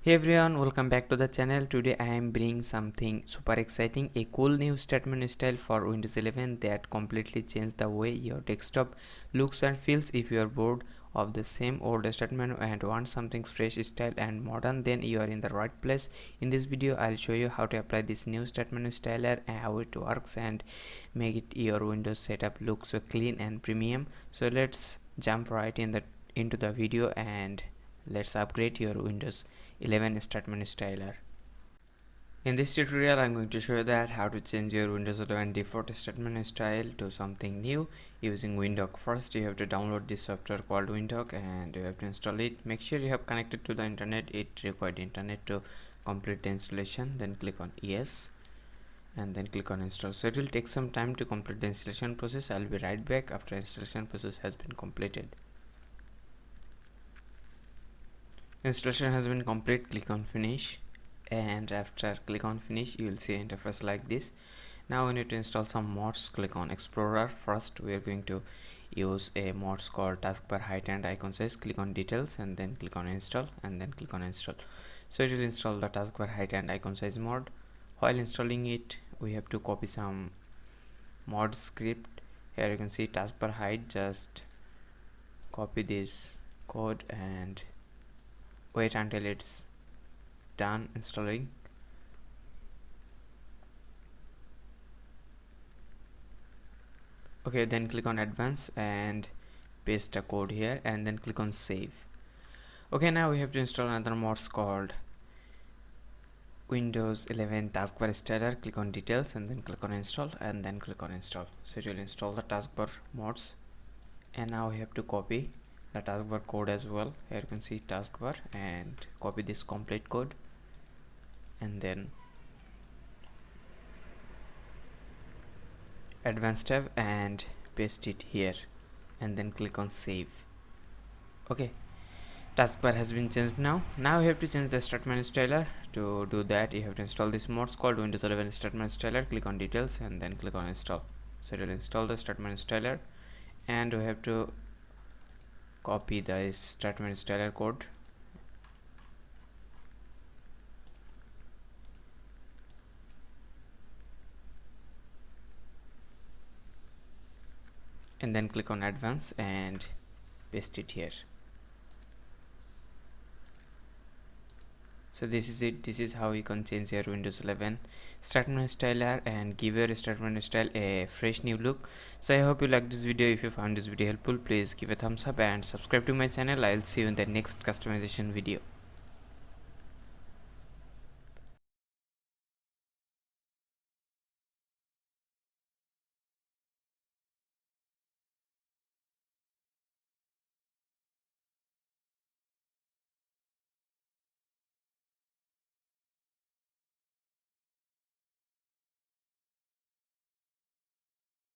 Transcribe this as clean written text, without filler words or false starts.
Hey everyone, welcome back to the channel. Today I am bringing something super exciting, a cool new statement style for Windows 11 that completely changed the way your desktop looks and feels. If you are bored of the same old statement and want something fresh, style and modern, then you are in the right place. In this video I'll show you how to apply this new statement styler and how it works and make it your Windows setup look so clean and premium. So let's jump right into the video and let's upgrade your Windows 11 statement styler. In this tutorial I'm going to show you that how to change your Windows 11 default statement style to something new using Windhawk. First you have to download this software called Windhawk and you have to install it. Make sure you have connected to the internet. It required internet to complete the installation. Then click on yes and then click on install. So it will take some time to complete the installation process. I'll be right back after installation process has been completed. Installation has been complete. Click on finish and after click on finish you will see interface like this. Now we need to install some mods. Click on explorer. First we are going to use a mods called taskbar height and icon size. Click on details and then click on install and then click on install. So it will install the taskbar height and icon size mod. While installing it we have to copy some mod script. Here you can see taskbar height. Just copy this code and wait until it's done installing. Okay, then click on advanced and paste the code here and then click on save. Okay, now we have to install another mods called Windows 11 taskbar styler. Click on details and then click on install and then click on install. So it will install the taskbar mods and now we have to copy the taskbar code as well. Here you can see taskbar and copy this complete code and then advanced tab and paste it here and then click on save. Okay, taskbar has been changed now. Now you have to change the statement styler. To do that you have to install this mods called Windows 11 statement styler. Click on details and then click on install. So it will install the statement styler and we have to copy the statement styler code and then click on advance and paste it here. So this is it. This is how you can change your Windows 11 statement styler and give your statement style a fresh new look. So I hope you like this video. If you found this video helpful, please give a thumbs up and subscribe to my channel. I'll see you in the next customization video.